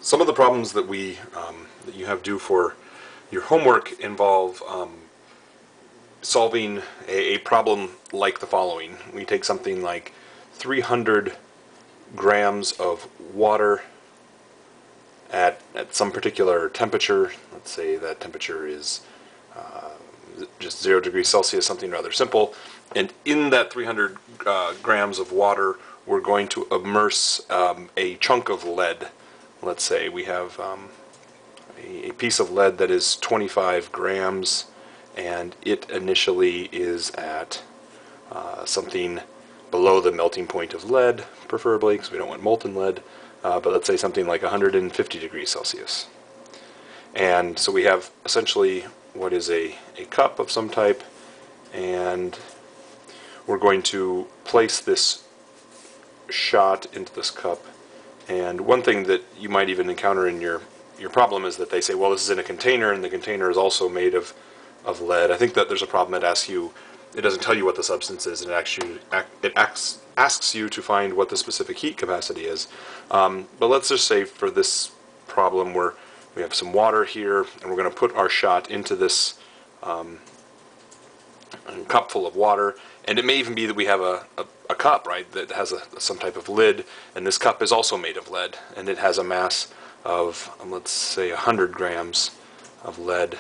Some of the problems that that you have due for your homework involve solving a problem like the following. We take something like 300 grams of water at some particular temperature. Let's say that temperature is just 0 degrees Celsius, something rather simple. And in that 300 grams of water, we're going to immerse a chunk of lead. Let's say we have a piece of lead that is 25 grams, and it initially is at something below the melting point of lead, preferably, because we don't want molten lead, but let's say something like 150 degrees Celsius. And so we have essentially what is a cup of some type, and we're going to place this shot into this cup. And one thing that you might even encounter in your problem is that they say, well, this is in a container, and the container is also made of lead. I think that there's a problem that asks you, it doesn't tell you what the substance is, and it asks you to find what the specific heat capacity is. But let's just say for this problem we have some water here, and we're going to put our shot into this cup full of water. And it may even be that we have a cup, right, that has some type of lid, and this cup is also made of lead, and it has a mass of, let's say, 100 grams of lead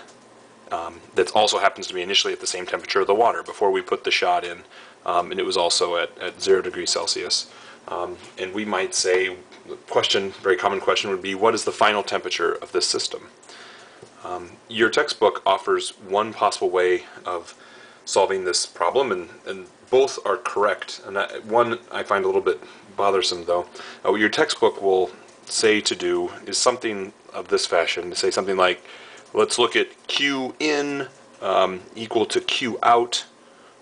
that also happens to be initially at the same temperature of the water before we put the shot in, and it was also at 0 degrees Celsius. And we might say, the question, very common question would be, what is the final temperature of this system? Your textbook offers one possible way of solving this problem, and both are correct. And one I find a little bit bothersome, though. What your textbook will say to do is something of this fashion, to say something like, let's look at Q in equal to Q out,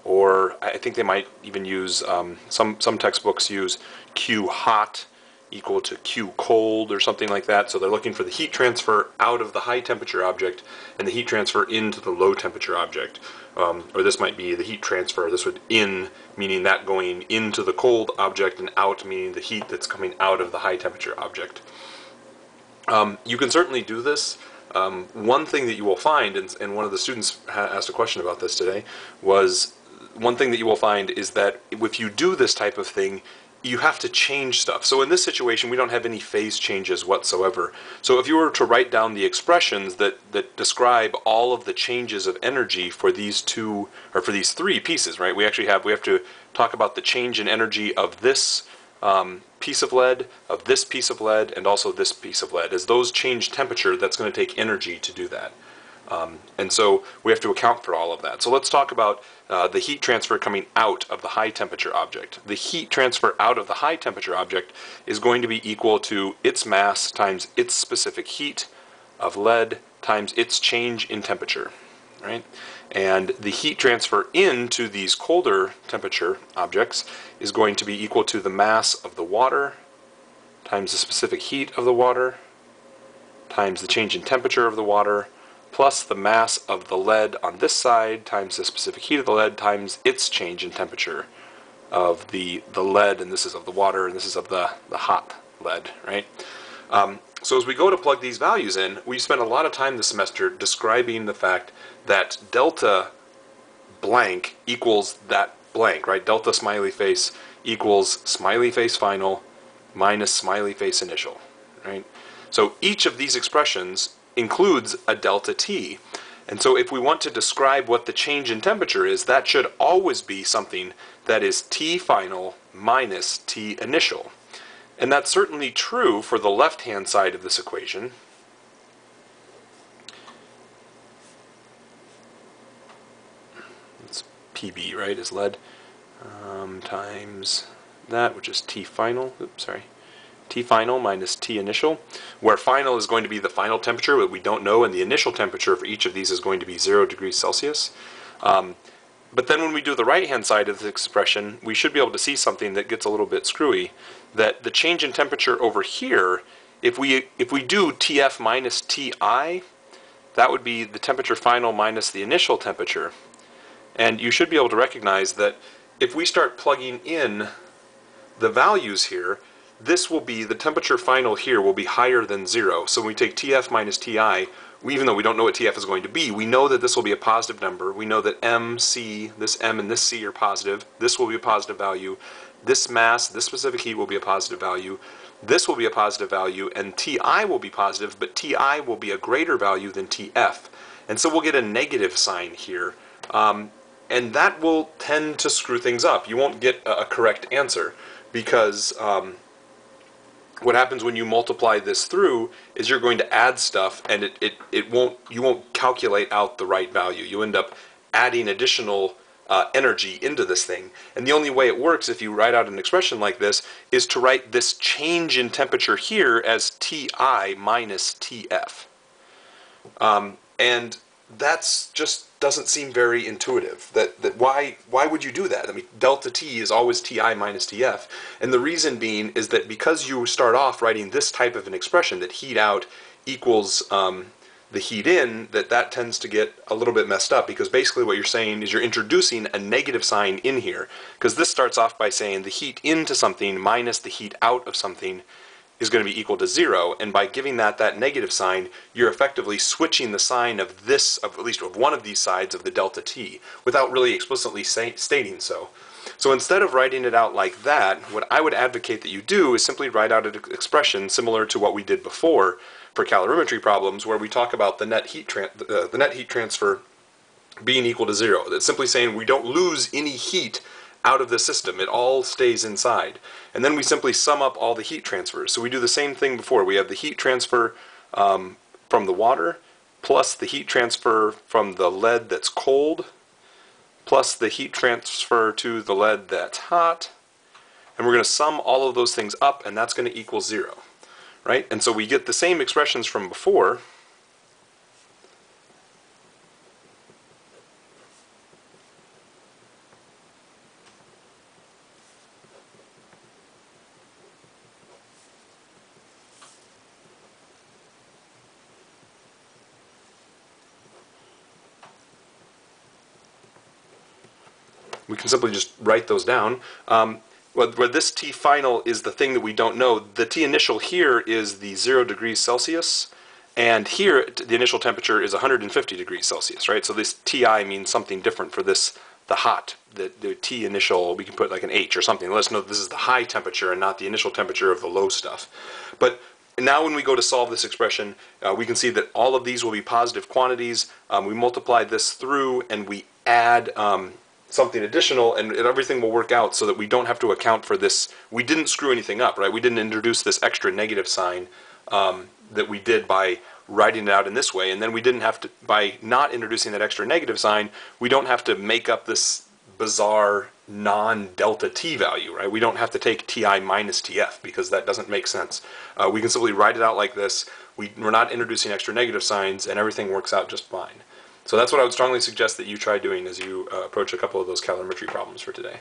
or I think they might even use, some textbooks use Q hot equal to Q cold or something like that. So they're looking for the heat transfer out of the high temperature object and the heat transfer into the low temperature object. Or this might be the heat transfer. This would in, meaning that going into the cold object, and out, meaning the heat that's coming out of the high temperature object. You can certainly do this. One thing that you will find, and one of the students asked a question about this today, was one thing that you will find is that if you do this type of thing, you have to change stuff. So in this situation, we don't have any phase changes whatsoever. So if you were to write down the expressions that describe all of the changes of energy for these two, or for these three pieces, right? We have to talk about the change in energy of this piece of lead, of this piece of lead, and also this piece of lead. As those change temperature, that's going to take energy to do that. And so we have to account for all of that. So let's talk about the heat transfer coming out of the high temperature object. The heat transfer out of the high temperature object is going to be equal to its mass times its specific heat of lead times its change in temperature, right? And the heat transfer into these colder temperature objects is going to be equal to the mass of the water times the specific heat of the water times the change in temperature of the water, plus the mass of the lead on this side times the specific heat of the lead times its change in temperature of the lead, and this is of the water, and this is of the hot lead, right? So as we go to plug these values in, we spent a lot of time this semester describing the fact that delta blank equals that blank, right? Delta smiley face equals smiley face final minus smiley face initial, right? So each of these expressions includes a delta T. And so if we want to describe what the change in temperature is, that should always be something that is T final minus T initial. And that's certainly true for the left-hand side of this equation. It's PB, right, is lead, times that, which is T final, T final minus T initial, where final is going to be the final temperature that we don't know, and the initial temperature for each of these is going to be 0 degrees Celsius. But then when we do the right-hand side of the expression, we should be able to see something that gets a little bit screwy, that the change in temperature over here, if we do TF minus TI, that would be the temperature final minus the initial temperature. And you should be able to recognize that if we start plugging in the values here, this will be, the temperature final here will be higher than 0. So when we take TF minus TI, even though we don't know what TF is going to be, we know that this will be a positive number. We know that M, C, this M and this C are positive. This will be a positive value. This mass, this specific heat will be a positive value. This will be a positive value, and TI will be positive, but TI will be a greater value than TF. And so we'll get a negative sign here. And that will tend to screw things up. You won't get a correct answer because what happens when you multiply this through is you're going to add stuff, and you won't calculate out the right value. You end up adding additional energy into this thing. And the only way it works if you write out an expression like this is to write this change in temperature here as Ti minus Tf. And that's just doesn't seem very intuitive. Why would you do that? I mean, delta T is always Ti minus Tf. And the reason being is that because you start off writing this type of an expression, that heat out equals the heat in, that tends to get a little bit messed up, because basically what you're saying is you're introducing a negative sign in here, because this starts off by saying the heat into something minus the heat out of something is going to be equal to 0, and by giving that negative sign, you're effectively switching the sign of this, of at least of one of these sides of the delta T, without really explicitly stating so. So instead of writing it out like that, what I would advocate that you do is simply write out an expression similar to what we did before for calorimetry problems, where we talk about the net heat transfer being equal to 0. That's simply saying we don't lose any heat out of the system. It all stays inside. And then we simply sum up all the heat transfers. So we do the same thing before. We have the heat transfer from the water, plus the heat transfer from the lead that's cold, plus the heat transfer to the lead that's hot. And we're going to sum all of those things up, and that's going to equal 0. Right? And so we get the same expressions from before, we can simply just write those down. Where this T final is the thing that we don't know, the T initial here is the 0 degrees Celsius, and here the initial temperature is 150 degrees Celsius, right? So this Ti means something different for this, the hot, the T initial, we can put like an H or something. Let us know that this is the high temperature and not the initial temperature of the low stuff. But now when we go to solve this expression, we can see that all of these will be positive quantities. We multiply this through and we add something additional, and everything will work out so that we don't have to account for this. We didn't screw anything up, right? We didn't introduce this extra negative sign that we did by writing it out in this way, and then we didn't have to, by not introducing that extra negative sign, we don't have to make up this bizarre non-delta T value, right? We don't have to take Ti minus Tf, because that doesn't make sense. We can simply write it out like this. We're not introducing extra negative signs, and everything works out just fine. So that's what I would strongly suggest that you try doing as you approach a couple of those calorimetry problems for today.